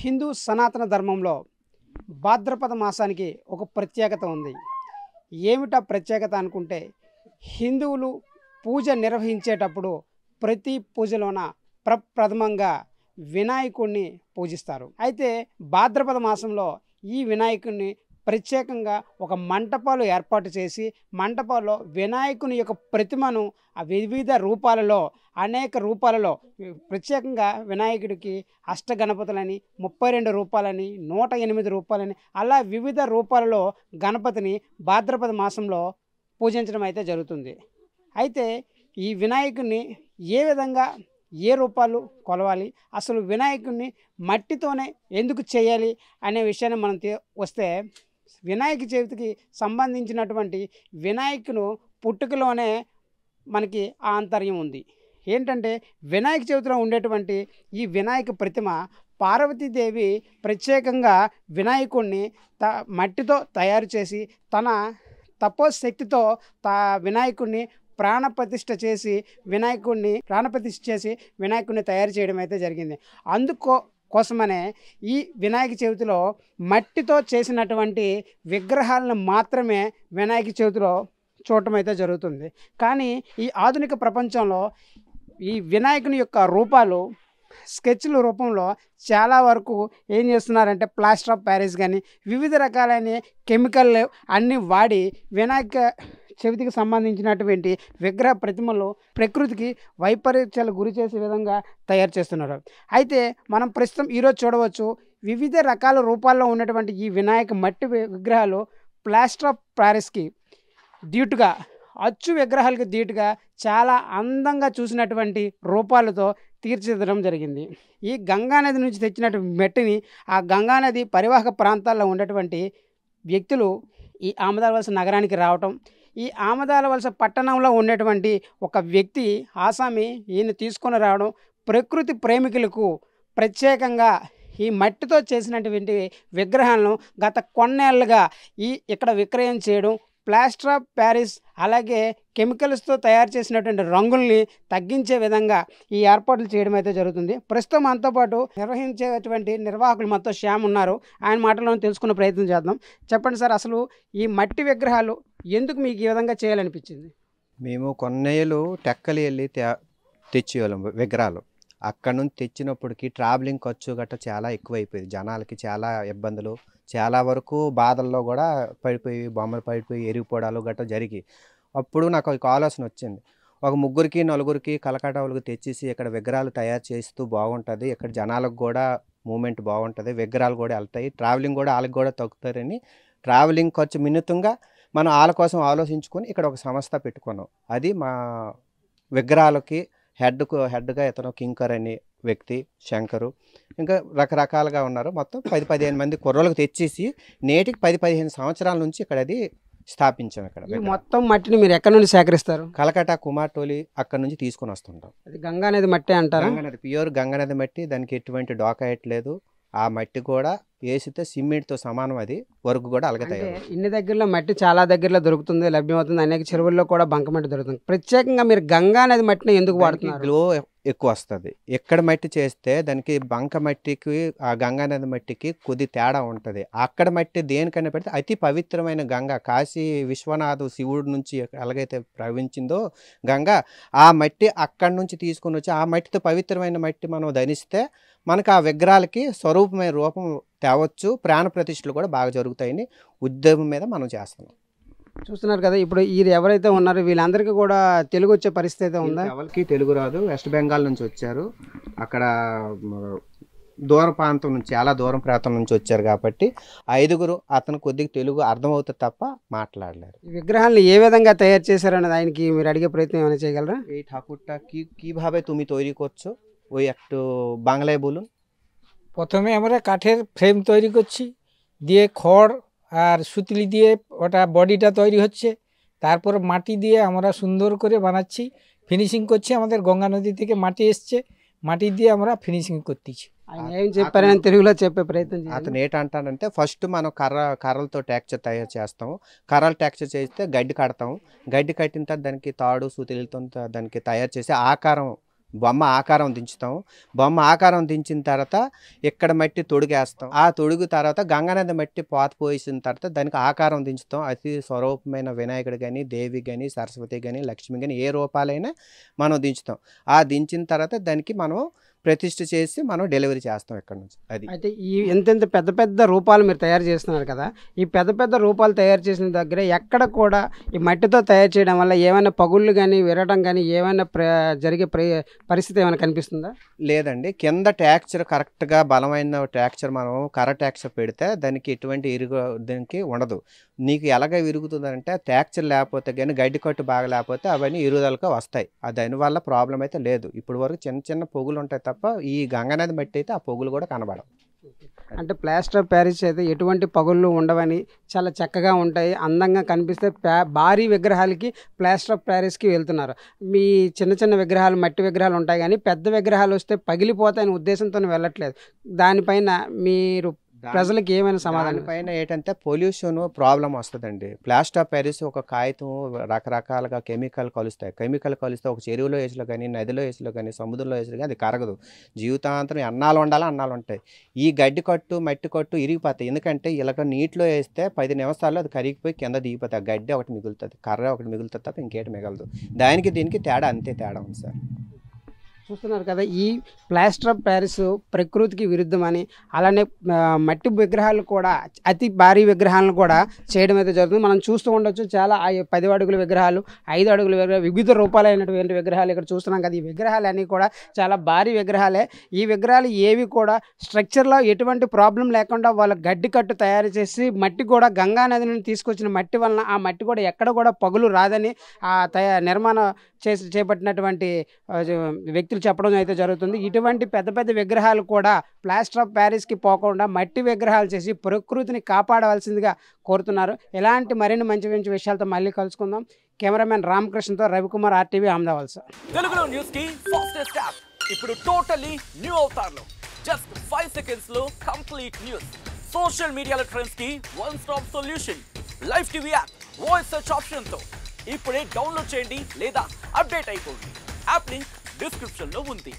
హిందూ సనాతన ధర్మంలో భాద్రపద మాసానికి ఒక ప్రత్యేకత ఉంది. ఏమిటా ప్రత్యేకత అనుకుంటే, హిందువులు పూజ నిర్వహించేటప్పుడు ప్రతి పూజలోన ప్రప్రథమంగా వినాయకుడిని పూజిస్తారు. అయితే భాద్రపద మాసంలో ఈ వినాయకుడిని ప్రత్యేకంగా ఒక మంటపాలు ఏర్పాటు చేసి, మంటపాల్లో వినాయకుని యొక్క ప్రతిమను ఆ వివిధ రూపాలలో, అనేక రూపాలలో, ప్రత్యేకంగా వినాయకుడికి అష్టగణపతులని, 32 రూపాలని, 108 రూపాలని, అలా వివిధ రూపాలలో గణపతిని భాద్రపద మాసంలో పూజించడం అయితే జరుగుతుంది. అయితే ఈ వినాయకుడిని ఏ విధంగా, ఏ రూపాలు కొలవాలి, అసలు వినాయకుడిని మట్టితోనే ఎందుకు చేయాలి అనే విషయాన్ని మనం వస్తే, వినాయక చవితికి సంబంధించినటువంటి వినాయకును పుట్టుకలోనే మనకి ఆ ఆంతర్యం ఉంది. ఏంటంటే, వినాయక చవితిలో ఉండేటువంటి ఈ వినాయక ప్రతిమ పార్వతీదేవి ప్రత్యేకంగా వినాయకుడిని మట్టితో తయారు చేసి, తన తపోశక్తితో వినాయకుడిని ప్రాణప్రతిష్ఠ చేసి వినాయకుడిని తయారు చేయడం అయితే జరిగింది. కోసమనే ఈ వినాయక చవితిలో మట్టితో చేసినటువంటి విగ్రహాలను మాత్రమే వినాయక చవితిలో చూడటం అయితే జరుగుతుంది. కానీ ఈ ఆధునిక ప్రపంచంలో ఈ వినాయకుని యొక్క రూపాలు స్కెచ్ల రూపంలో చాలా వరకు ఏం చేస్తున్నారంటే, ప్లాస్టర్ ఆఫ్ ప్యారిస్ కానీ వివిధ రకాలైన కెమికల్ అన్నీ వాడి వినాయక చవితికి సంబంధించినటువంటి విగ్రహ ప్రతిమలు ప్రకృతికి వైపరీత్యాలు గురి చేసే విధంగా తయారు చేస్తున్నారు. అయితే మనం ప్రస్తుతం ఈరోజు చూడవచ్చు, వివిధ రకాల రూపాల్లో ఉన్నటువంటి ఈ వినాయక మట్టి విగ్రహాలు ప్లాస్టర్ ఆఫ్ ప్యారిస్కి ధీటుగా, అచ్చు విగ్రహాలకు ధీటుగా చాలా అందంగా చూసినటువంటి రూపాలతో తీర్చిదిద్దడం జరిగింది. ఈ గంగానది నుంచి తెచ్చినటువంటి మట్టిని ఆ గంగానది పరివాహక ప్రాంతాల్లో ఉన్నటువంటి వ్యక్తులు ఈ ఆమదాలవలస నగరానికి రావటం, ఈ ఆమదాలవలస పట్టణంలో ఉన్నటువంటి ఒక వ్యక్తి ఆసామి ఈయన తీసుకొని రావడం, ప్రకృతి ప్రేమికులకు ప్రత్యేకంగా ఈ మట్టితో చేసినటువంటి విగ్రహాలను గత కొన్నేళ్లుగా ఇక్కడ విక్రయం చేయడం, ప్లాస్టర్ ఆఫ్ ప్యారిస్ అలాగే కెమికల్స్తో తయారు చేసినటువంటి రంగుల్ని తగ్గించే విధంగా ఈ ఏర్పాట్లు చేయడం అయితే జరుగుతుంది. ప్రస్తుతం మనతో పాటు నిర్వహించేటువంటి నిర్వాహకులు మొత్తం శ్యామ్ ఉన్నారు. ఆయన మాటలను తెలుసుకునే ప్రయత్నం చేద్దాం. చెప్పండి సార్, అసలు ఈ మట్టి విగ్రహాలు ఎందుకు మీకు ఈ విధంగా చేయాలనిపించింది? మేము కొన్నేళ్ళు టెక్కలి వెళ్ళి తెచ్చేవాళ్ళం విగ్రహాలు. అక్కడ నుంచి తెచ్చినప్పటికీ ట్రావెలింగ్ ఖర్చు గట్రా చాలా ఎక్కువైపోయింది. జనాలకి చాలా ఇబ్బందులు, చాలా వరకు బాధల్లో కూడా పడిపోయి, బొమ్మలు పడిపోయి ఎరిగిపోవడాలు గట్రా జరిగి, అప్పుడు నాకు ఒక ఆలోచన వచ్చింది. ఒక 3-4 కలకట్టా వాళ్ళకి తెచ్చేసి ఇక్కడ విగ్రహాలు తయారు చేస్తూ బాగుంటుంది, ఇక్కడ జనాలకు కూడా మూమెంట్ బాగుంటుంది, విగ్రహాలు కూడా వెళ్తాయి, ట్రావెలింగ్ కూడా వాళ్ళకి కూడా తగ్గుతారని ట్రావెలింగ్ ఖర్చు మిన్నితంగా మనం వాళ్ళ కోసం ఆలోచించుకొని ఇక్కడ ఒక సంస్థ పెట్టుకున్నాం. అది మా విగ్రహాలకి హెడ్గా ఇతను కింకర్ అనే వ్యక్తి, శంకరు, ఇంకా రకరకాలుగా ఉన్నారు. మొత్తం 10-15 మంది కుర్రోళ్ళకి తెచ్చేసి నేటికి 10-15 సంవత్సరాల నుంచి ఇక్కడ అది స్థాపించాం. ఇక్కడ మొత్తం మట్టిని మీరు ఎక్కడ నుండి సేకరిస్తారు? కలకట్టా, కుమార్టోలి అక్కడ నుంచి తీసుకొని వస్తుంటాం. అది గంగానది మట్టి అంటారు. గంగానది ప్యూర్ గంగానది మట్టి, దానికి ఎటువంటి డోకాయట్లేదు. ఆ మట్టి కూడా వేసితే సిమెంట్తో సమానం, అది వరకు కూడా అలగతాయి. ఇన్ని దగ్గరలో మట్టి చాలా దగ్గరలో దొరుకుతుంది, లభ్యమవుతుంది, అనేక చెరువుల్లో కూడా బంకమట్టి దొరుకుతుంది. ప్రత్యేకంగా మీరు గంగానది మట్టిని ఎందుకు వాడుతున్నారు? గ్లో ఎక్కువ వస్తుంది. ఎక్కడ మట్టి చేస్తే దానికి బంక మట్టికి ఆ గంగానది మట్టికి కొద్ది తేడా ఉంటుంది. అక్కడ మట్టి దేనికైనా పెడితే అతి పవిత్రమైన గంగ, కాశీ విశ్వనాథు శివుడి నుంచి ఎలాగైతే ప్రవహించిందో గంగ, ఆ మట్టి అక్కడి నుంచి తీసుకుని వచ్చి ఆ మట్టితో పవిత్రమైన మట్టి మనం ధరిస్తే మనకు ఆ విగ్రహాలకి స్వరూపమైన రూపం తేవచ్చు, ప్రాణ ప్రతిష్టలు కూడా బాగా జరుగుతాయని ఉద్యమం మీద మనం చేస్తున్నాం. చూస్తున్నారు కదా, ఇప్పుడు వీరు ఎవరైతే ఉన్నారో వీళ్ళందరికీ కూడా తెలుగు వచ్చే పరిస్థితి ఉందా? ఎవరికి తెలుగు రాదు. వెస్ట్ బెంగాల్ నుంచి వచ్చారు, అక్కడ దూర ప్రాంతం నుంచి, చాలా దూరం ప్రాంతం నుంచి వచ్చారు కాబట్టి 5 అతను కొద్దిగా తెలుగు అర్థమవుతుంది తప్ప మాట్లాడలేరు. ఈ విగ్రహాలను ఏ విధంగా తయారు చేశారన్నది ఆయనకి మీరు అడిగే ప్రయత్నం ఏమైనా చేయగలరా? এই ঠাকুরটা কিভাবে তুমি তৈরি করছো ওই একটু বাংলায় বলুন। প্রথমে আমরা কাঠের ফ্রেম তৈরি করছি, দিয়ে খড় আর সুতলি দিয়ে ওটা বডিটা তৈরি হচ্ছে, তারপর মাটি দিয়ে আমরা সুন্দর করে বানাচ্ছি, ফিনিশিং করছি। আমাদের গঙ্গা নদী থেকে মাটি এসছে, মাটি দিয়ে আমরা ফিনিশিং করতেছি। ఆయన ఏం చెప్పారని తెలుగులో చెప్పే ప్రయత్నం చేయండి. అతను ఏంటంటాడంటే, ఫస్ట్ మనం కర్రలతో టెక్చర్ తయారు చేస్తాము. కర్రలు టెక్చర్ చేస్తే గడ్డి కడతాము. గడ్డి కట్టిన తర్వాత దానికి తాడు సూతిలతో దానికి తయారు చేసి ఆకారం బొమ్మ ఆకారం దించుతాం. బొమ్మ ఆకారం దించిన తర్వాత ఇక్కడ మట్టి తొడుగేస్తాం. ఆ తొడుగు తర్వాత గంగానది మట్టి పాత పోసిన తర్వాత దానికి ఆకారం దించుతాం. అతి స్వరూపమైన వినాయకుడు కానీ, దేవి కానీ, సరస్వతి కానీ, లక్ష్మి కానీ ఏ రూపాలైనా మనం దించుతాం. ఆ దించిన తర్వాత దానికి మనం ప్రతిష్ఠ చేసి మనం డెలివరీ చేస్తాం ఇక్కడ నుంచి. అది అయితే ఈ ఎంతెంత పెద్ద పెద్ద రూపాలు మీరు తయారు చేస్తున్నారు కదా, ఈ పెద్ద పెద్ద రూపాలు తయారు చేసిన దగ్గర ఎక్కడ కూడా ఈ మట్టితో తయారు చేయడం వల్ల ఏమైనా పగుళ్ళు కానీ విరగడం కానీ ఏమైనా జరిగే పరిస్థితి ఏమైనా కనిపిస్తుందా? లేదండి. కింద ట్యాక్చర్ కరెక్ట్గా బలమైన ట్యాక్చర్ మనం కర్ర ట్యాక్చర్ పెడితే దానికి ఎటువంటి దానికి ఉండదు. నీకు ఎలాగ విరుగుతుందంటే ట్యాక్చర్ లేకపోతే కానీ గడ్డి కట్టు బాగా లేకపోతే అవన్నీ ఇరుగుదలకు వస్తాయి. దానివల్ల ప్రాబ్లం అయితే లేదు. ఇప్పుడు వరకు చిన్న చిన్న పొగులు ఉంటాయి తప్ప ఈ గంగానది మట్టి అయితే ఆ పొగులు కూడా కనబడవు. అంటే ప్లాస్టర్ ఆఫ్ ప్యారిస్ అయితే ఎటువంటి పగుళ్ళు ఉండవని, చాలా చక్కగా ఉంటాయి, అందంగా కనిపిస్తే భారీ విగ్రహాలకి ప్లాస్టర్ ఆఫ్ ప్యారిస్కి వెళ్తున్నారు. మీ చిన్న చిన్న విగ్రహాలు మట్టి విగ్రహాలు ఉంటాయి కానీ పెద్ద విగ్రహాలు వస్తే పగిలిపోతాయని ఉద్దేశంతో వెళ్ళట్లేదు. దానిపైన మీరు ప్రజలకు ఏమైనా సమాధానం పైన ఏంటంటే పొల్యూషన్ ప్రాబ్లం వస్తుందండి. ప్లాస్టర్ ఆఫ్ ప్యారిస్ ఒక కాగితం రకరకాలుగా కెమికల్ కలుస్తాయి. కెమికల్ కలిస్తే ఒక చెరువులో వేసిలో కానీ, నదిలో వేసిలో కానీ, సముద్రంలో వేసిలో కానీ అది కరగదు. జీవితాంతరం అన్నాలు ఉండాలి, అన్నాలు ఉంటాయి. ఈ గడ్డి కట్టు మట్టి కట్టు ఇరిగిపోతాయి. ఎందుకంటే ఇలాగ నీటిలో వేస్తే 10 నిమిషాల్లో అది కరిగిపోయి కింద దిగిపోతాయి. ఆ గడ్డి ఒకటి మిగులుతుంది, కర్ర ఒకటి మిగులుతుంది తప్ప ఇంకేటి మిగలదు. దానికి దీనికి తేడా అంతే తేడా ఉంది సార్. చూస్తున్నారు కదా, ఈ ప్లాస్టర్ ఆఫ్ ప్యారిస్ ప్రకృతికి విరుద్ధమని, అలానే మట్టి విగ్రహాలు కూడా అతి భారీ విగ్రహాలను కూడా చేయడం అయితే జరుగుతుంది. మనం చూస్తూ ఉండొచ్చు చాలా 10 అడుగుల విగ్రహాలు, 5 అడుగుల విగ్రహాలు, వివిధ రూపాలైనటువంటి విగ్రహాలు ఇక్కడ చూస్తున్నాం కదా. ఈ విగ్రహాలు అన్నీ కూడా చాలా భారీ విగ్రహాలే. ఈ విగ్రహాలు ఏవి కూడా స్ట్రక్చర్లో ఎటువంటి ప్రాబ్లం లేకుండా వాళ్ళ గడ్డి కట్టు తయారు చేసి మట్టి కూడా గంగా నది నుండి తీసుకొచ్చిన మట్టి వలన ఆ మట్టి కూడా ఎక్కడ కూడా పగులు రాదని నిర్మాణం చేపట్టినటువంటి వ్యక్తులు చెప్పడం అయితే జరుగుతుంది. ఇటువంటి పెద్ద పెద్ద విగ్రహాలు కూడా ప్లాస్టర్ ఆఫ్ ప్యారిస్కి పోకుండా మట్టి విగ్రహాలు చేసి ప్రకృతిని కాపాడవలసిందిగా కోరుతున్నారు. ఇలాంటి మరిన్ని మంచి మంచి విషయాలతో మళ్ళీ కలుసుకుందాం. కెమెరామెన్ రామకృష్ణతో రవికుమార్, RTV అహ్మదాబాద్. సార్ తెలుగులో న్యూస్ కి ఫాస్టెస్ట్ యాప్ ఇప్పుడు టోటల్లీ న్యూ అవతార్లో జస్ట్ 5 సెకండ్స్ లో కంప్లీట్ న్యూస్, సోషల్ మీడియాలో ట్రెండ్స్ కి one stop solution, live TV app, voice search option తో ఇప్పుడే డౌన్లోడ్ చేయండి లేదా అప్డేట్ అయిపోండి. యాప్ లింక్ డిస్క్రిప్షన్ లో ఉంది.